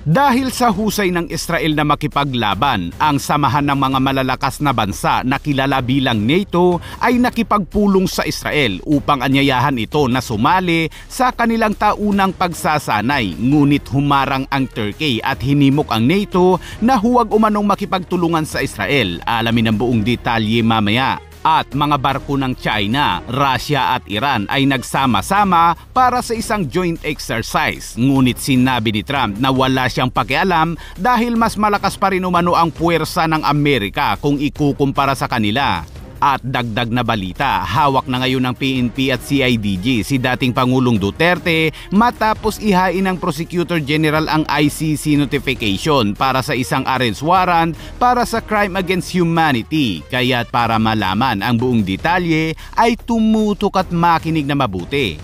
Dahil sa husay ng Israel na makipaglaban, ang samahan ng mga malalakas na bansa na kilala bilang NATO ay nakipagpulong sa Israel upang anyayahan ito na sumali sa kanilang taunang pagsasanay. Ngunit humarang ang Turkey at hinimok ang NATO na huwag umanong makipagtulungan sa Israel. Alamin ang buong detalye mamaya. At mga barko ng China, Russia at Iran ay nagsama-sama para sa isang joint exercise. Ngunit sinabi ni Trump na wala siyang pakialam dahil mas malakas pa rin umano ang puwersa ng Amerika kung ikukumpara sa kanila. At dagdag na balita, hawak na ngayon ng PNP at CIDG si dating Pangulong Duterte matapos ihain ng Prosecutor General ang ICC notification para sa isang arrest warrant para sa crime against humanity. Kaya't para malaman ang buong detalye ay tumutok at makinig na mabuti.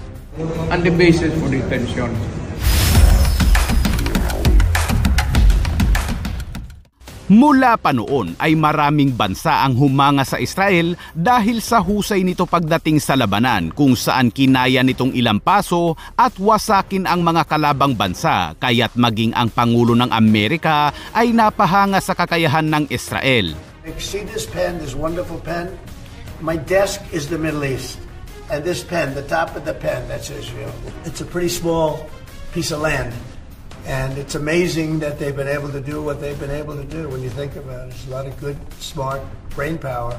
And the basis for detention. Mula pa noon ay maraming bansa ang humanga sa Israel dahil sa husay nito pagdating sa labanan kung saan kinaya nitong ilampaso at wasakin ang mga kalabang bansa, kaya't maging ang Pangulo ng Amerika ay napahanga sa kakayahan ng Israel. See this pen, this wonderful pen? My desk is the Middle East. And this pen, the top of the pen, that's Israel. It's a pretty small piece of land. And it's amazing that they've been able to do what they've been able to do when you think about it. There's a lot of good, smart brain power,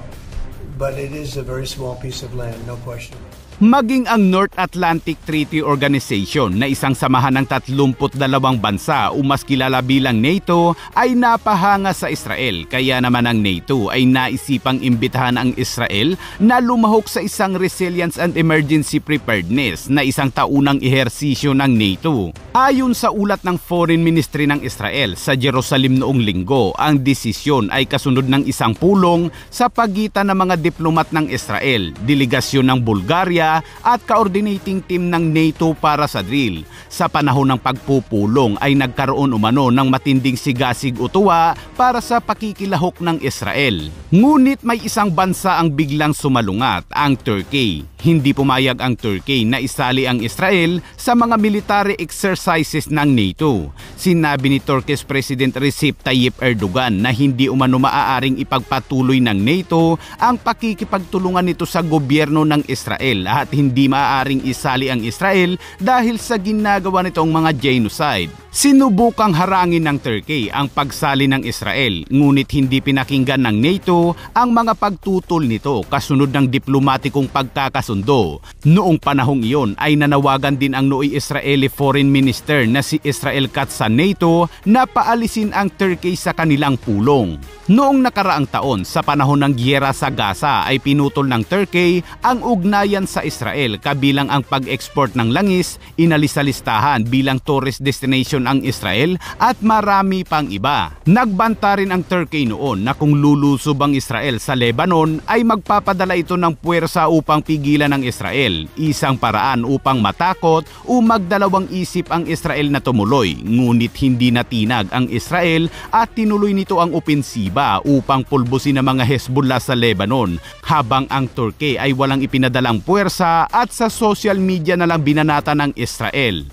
but it is a very small piece of land, no question. Maging ang North Atlantic Treaty Organization na isang samahan ng 32 bansa o mas kilala bilang NATO ay napahanga sa Israel. Kaya naman ang NATO ay naisipang imbitahan ang Israel na lumahok sa isang Resilience and Emergency Preparedness na isang taunang ehersisyo ng NATO. Ayon sa ulat ng Foreign Ministry ng Israel sa Jerusalem noong linggo, ang desisyon ay kasunod ng isang pulong sa pagitan ng mga diplomat ng Israel, delegasyon ng Bulgaria at coordinating team ng NATO para sa drill. Sa panahon ng pagpupulong ay nagkaroon umano ng matinding sigasig-utuwa para sa pakikilahok ng Israel. Ngunit may isang bansa ang biglang sumalungat, ang Turkey. Hindi pumayag ang Turkey na isali ang Israel sa mga military exercises ng NATO. Sinabi ni Turkish President Recep Tayyip Erdogan na hindi umano maaaring ipagpatuloy ng NATO ang pakikipagtulungan nito sa gobyerno ng Israel at hindi maaaring isali ang Israel dahil sa ginagawa nitong mga genocide. Sinubukang harangin ng Turkey ang pagsali ng Israel, ngunit hindi pinakinggan ng NATO ang mga pagtutol nito kasunod ng diplomatikong pagkakasundo. Noong panahong iyon ay nanawagan din ang nooy Israeli Foreign Minister na si Israel Katz sa NATO na paalisin ang Turkey sa kanilang pulong. Noong nakaraang taon sa panahon ng giyera sa Gaza ay pinutol ng Turkey ang ugnayan sa Israel kabilang ang pag-export ng langis, inalis sa listahan bilang tourist destination ang Israel at marami pang iba. Nagbanta rin ang Turkey noon na kung lulusob ang Israel sa Lebanon ay magpapadala ito ng puwersa upang pigilan ang Israel, isang paraan upang matakot o magdalawang isip ang Israel na tumuloy. Ngunit hindi natinag ang Israel at tinuloy nito ang opensiba upang pulbusin ang mga Hezbollah sa Lebanon, habang ang Turkey ay walang ipinadalang puwersa at sa social media na lang binanata ng Israel.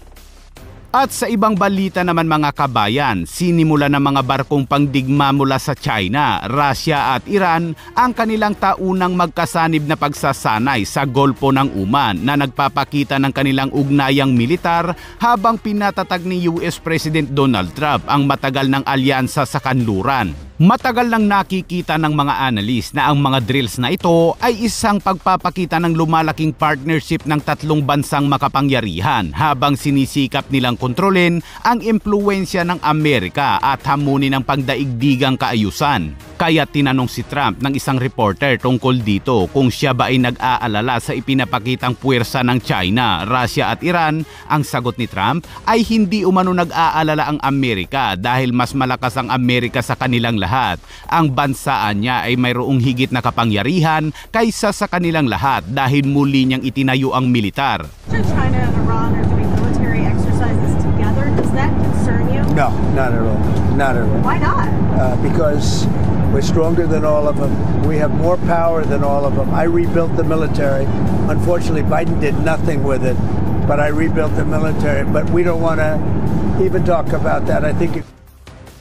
At sa ibang balita naman mga kabayan, sinimula ng mga barkong pangdigma mula sa China, Russia at Iran ang kanilang taunang magkasanib na pagsasanay sa Golpo ng Oman na nagpapakita ng kanilang ugnayang militar habang pinatatag ni US President Donald Trump ang matagal ng alyansa sa kanluran. Matagal nang nakikita ng mga analyst na ang mga drills na ito ay isang pagpapakita ng lumalaking partnership ng tatlong bansang makapangyarihan habang sinisikap nilang kontrolin ang impluwensya ng Amerika at hamunin ang pagdaigdigang kaayusan. Kaya tinanong si Trump ng isang reporter tungkol dito kung siya ba ay nag-aalala sa ipinapakitang puwersa ng China, Russia at Iran. Ang sagot ni Trump ay hindi umano nag-aalala ang Amerika dahil mas malakas ang Amerika sa kanilang lahat. Ang bansaan niya ay mayroong higit na kapangyarihan kaysa sa kanilang lahat dahil muli niyang itinayo ang militar. China and Iran are doing military exercises together. Does that concern you? No, not at all. Not at all. Why not? Because we're stronger than all of them. We have more power than all of them. I rebuilt the military. Unfortunately, Biden did nothing with it, but I rebuilt the military. But we don't want to even talk about that. I think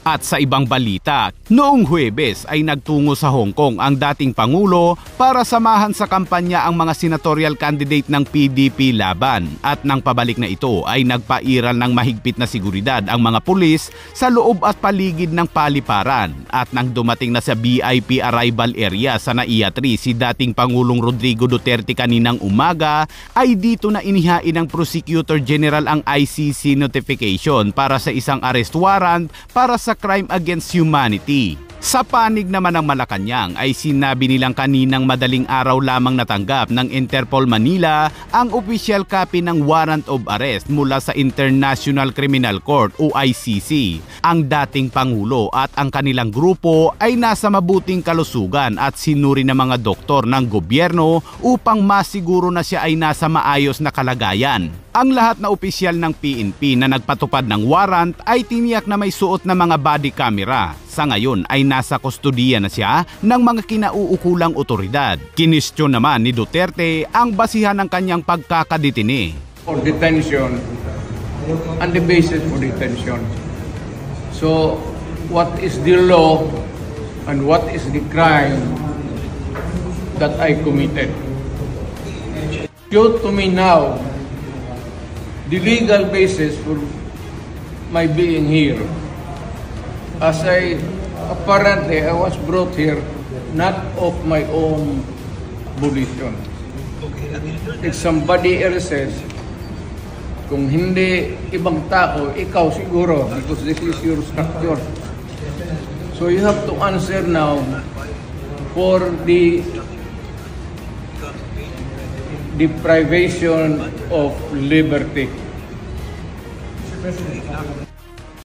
At sa ibang balita, noong Huwebes ay nagtungo sa Hong Kong ang dating Pangulo para samahan sa kampanya ang mga senatorial candidate ng PDP laban at nang pabalik na ito ay nagpairal ng mahigpit na seguridad ang mga pulis sa loob at paligid ng paliparan at nang dumating na sa VIP arrival area sa NAIA 3 si dating Pangulong Rodrigo Duterte kaninang umaga ay dito na inihain ng Prosecutor General ang ICC notification para sa isang arrest warrant para sa crime against humanity. Sa panig naman ng Malacanang ay sinabi nilang kaninang madaling araw lamang natanggap ng Interpol Manila ang official copy ng warrant of arrest mula sa International Criminal Court o ICC. Ang dating Pangulo at ang kanilang grupo ay nasa mabuting kalusugan at sinuri ng mga doktor ng gobyerno upang masiguro na siya ay nasa maayos na kalagayan. Ang lahat na opisyal ng PNP na nagpatupad ng warrant ay tiniyak na may suot na mga body camera. Sa ngayon ay nasa kustodiya na siya ng mga kinauukulang otoridad. Kinestyon naman ni Duterte ang basihan ng kanyang pagkakadetine. For detention and the basis for detention. So, what is the law and what is the crime that I committed? Show to me now the legal basis for my being here. As apparently I was brought here not of my own volition. If somebody else says, kung hindi ibang tao, ikaw siguro, because this is your structure. So you have to answer now for the deprivation of liberty.